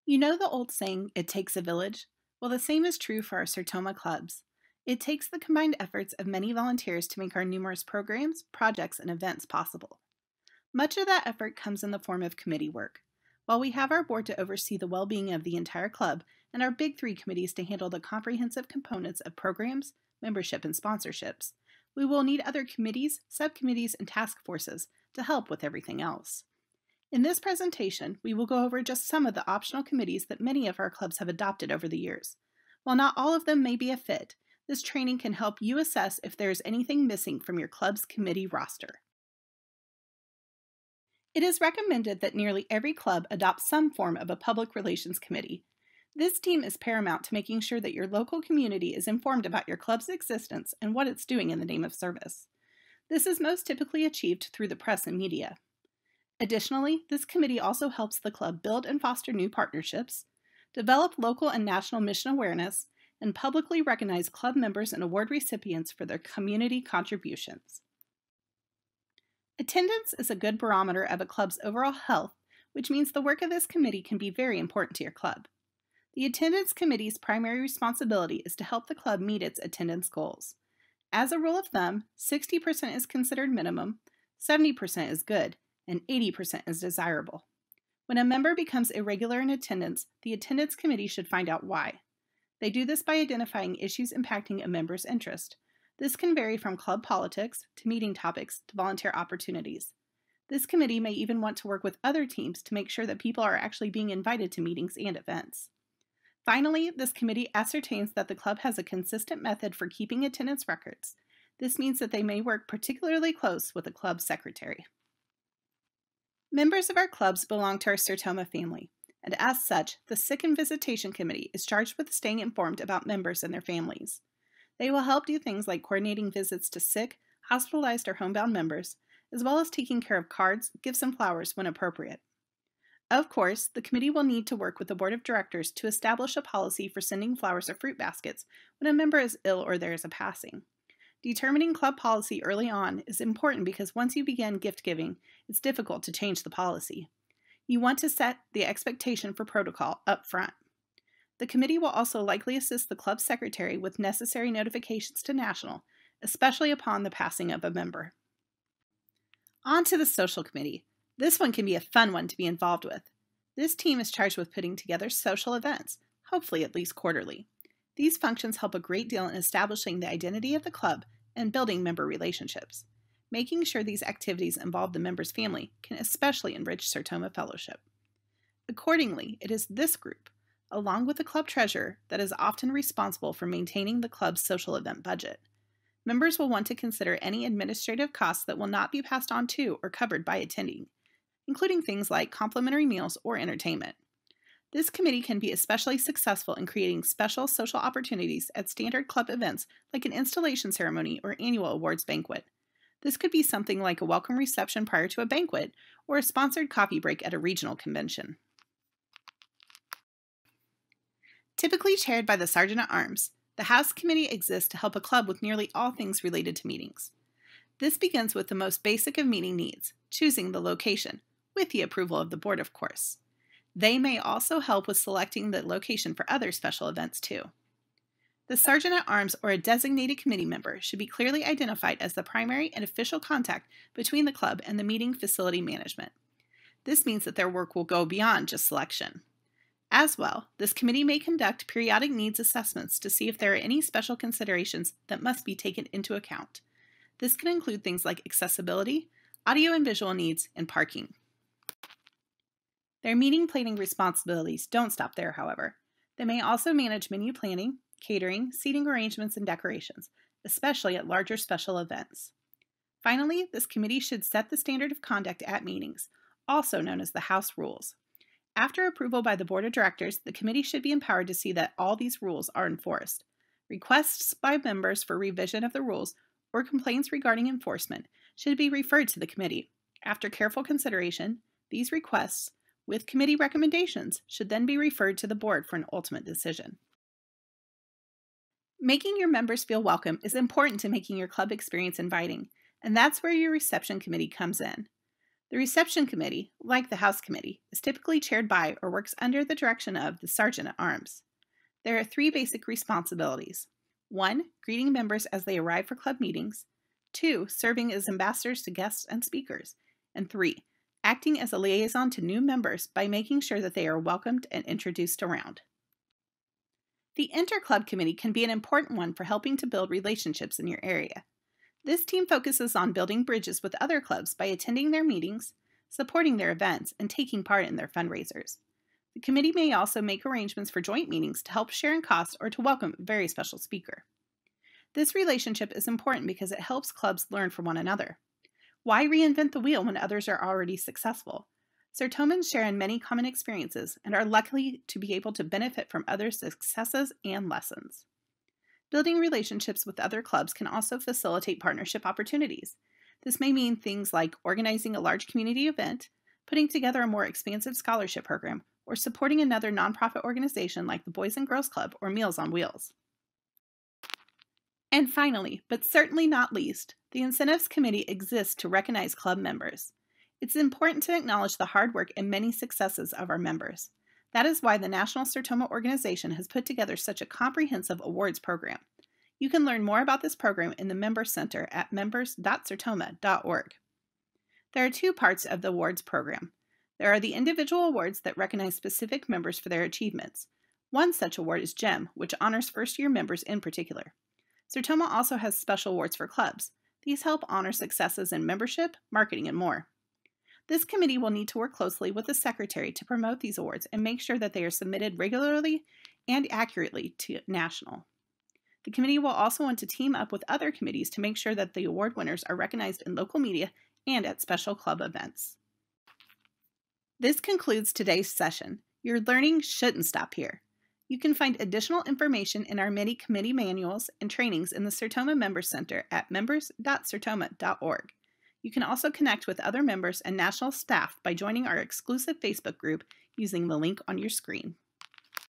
You know the old saying, it takes a village? Well, the same is true for our Sertoma clubs. It takes the combined efforts of many volunteers to make our numerous programs, projects, and events possible. Much of that effort comes in the form of committee work. While we have our board to oversee the well-being of the entire club and our big three committees to handle the comprehensive components of programs, membership, and sponsorships, we will need other committees, subcommittees, and task forces to help with everything else. In this presentation, we will go over just some of the optional committees that many of our clubs have adopted over the years. While not all of them may be a fit, this training can help you assess if there is anything missing from your club's committee roster. It is recommended that nearly every club adopt some form of a public relations committee. This team is paramount to making sure that your local community is informed about your club's existence and what it's doing in the name of service. This is most typically achieved through the press and media. Additionally, this committee also helps the club build and foster new partnerships, develop local and national mission awareness, and publicly recognize club members and award recipients for their community contributions. Attendance is a good barometer of a club's overall health, which means the work of this committee can be very important to your club. The attendance committee's primary responsibility is to help the club meet its attendance goals. As a rule of thumb, 60% is considered minimum, 70% is good, and 80% is desirable. When a member becomes irregular in attendance, the attendance committee should find out why. They do this by identifying issues impacting a member's interest. This can vary from club politics, to meeting topics, to volunteer opportunities. This committee may even want to work with other teams to make sure that people are actually being invited to meetings and events. Finally, this committee ascertains that the club has a consistent method for keeping attendance records. This means that they may work particularly close with the club secretary. Members of our clubs belong to our Sertoma family, and as such, the Sick and Visitation Committee is charged with staying informed about members and their families. They will help do things like coordinating visits to sick, hospitalized, or homebound members, as well as taking care of cards, gifts, and flowers when appropriate. Of course, the committee will need to work with the board of directors to establish a policy for sending flowers or fruit baskets when a member is ill or there is a passing. Determining club policy early on is important because once you begin gift giving, it's difficult to change the policy. You want to set the expectation for protocol up front. The committee will also likely assist the club secretary with necessary notifications to National, especially upon the passing of a member. On to the social committee. This one can be a fun one to be involved with. This team is charged with putting together social events, hopefully at least quarterly. These functions help a great deal in establishing the identity of the club and building member relationships. Making sure these activities involve the member's family can especially enrich Sertoma Fellowship. Accordingly, it is this group, along with the club treasurer, that is often responsible for maintaining the club's social event budget. Members will want to consider any administrative costs that will not be passed on to or covered by attending, including things like complimentary meals or entertainment. This committee can be especially successful in creating special social opportunities at standard club events like an installation ceremony or annual awards banquet. This could be something like a welcome reception prior to a banquet or a sponsored coffee break at a regional convention. Typically chaired by the Sergeant at Arms, the House Committee exists to help a club with nearly all things related to meetings. This begins with the most basic of meeting needs, choosing the location, with the approval of the board, of course. They may also help with selecting the location for other special events, too. The Sergeant at Arms or a designated committee member should be clearly identified as the primary and official contact between the club and the meeting facility management. This means that their work will go beyond just selection. As well, this committee may conduct periodic needs assessments to see if there are any special considerations that must be taken into account. This can include things like accessibility, audio and visual needs, and parking. Their meeting planning responsibilities don't stop there, however. They may also manage menu planning, catering, seating arrangements, and decorations, especially at larger special events. Finally, this committee should set the standard of conduct at meetings, also known as the House Rules. After approval by the Board of Directors, the committee should be empowered to see that all these rules are enforced. Requests by members for revision of the rules or complaints regarding enforcement should be referred to the committee. After careful consideration, these requests, with committee recommendations, should then be referred to the board for an ultimate decision. Making your members feel welcome is important to making your club experience inviting, and that's where your reception committee comes in. The reception committee, like the House Committee, is typically chaired by or works under the direction of the Sergeant at Arms. There are 3 basic responsibilities. 1. Greeting members as they arrive for club meetings. 2. Serving as ambassadors to guests and speakers. And 3. Acting as a liaison to new members by making sure that they are welcomed and introduced around. The INTERCLUB committee can be an important one for helping to build relationships in your area. This team focuses on building bridges with other clubs by attending their meetings, supporting their events, and taking part in their fundraisers. The committee may also make arrangements for joint meetings to help share in costs or to welcome a very special speaker. This relationship is important because it helps clubs learn from one another. Why reinvent the wheel when others are already successful? Sertomans share in many common experiences and are lucky to be able to benefit from others' successes and lessons. Building relationships with other clubs can also facilitate partnership opportunities. This may mean things like organizing a large community event, putting together a more expansive scholarship program, or supporting another nonprofit organization like the Boys and Girls Club or Meals on Wheels. And finally, but certainly not least, the Incentives Committee exists to recognize club members. It's important to acknowledge the hard work and many successes of our members. That is why the National Sertoma Organization has put together such a comprehensive awards program. You can learn more about this program in the Member Center at members.sertoma.org. There are 2 parts of the awards program. There are the individual awards that recognize specific members for their achievements. One such award is GEM, which honors first-year members in particular. Sertoma also has special awards for clubs. These help honor successes in membership, marketing, and more. This committee will need to work closely with the secretary to promote these awards and make sure that they are submitted regularly and accurately to National. The committee will also want to team up with other committees to make sure that the award winners are recognized in local media and at special club events. This concludes today's session. Your learning shouldn't stop here. You can find additional information in our many committee manuals and trainings in the Sertoma Member Center at members.sertoma.org. You can also connect with other members and national staff by joining our exclusive Facebook group using the link on your screen.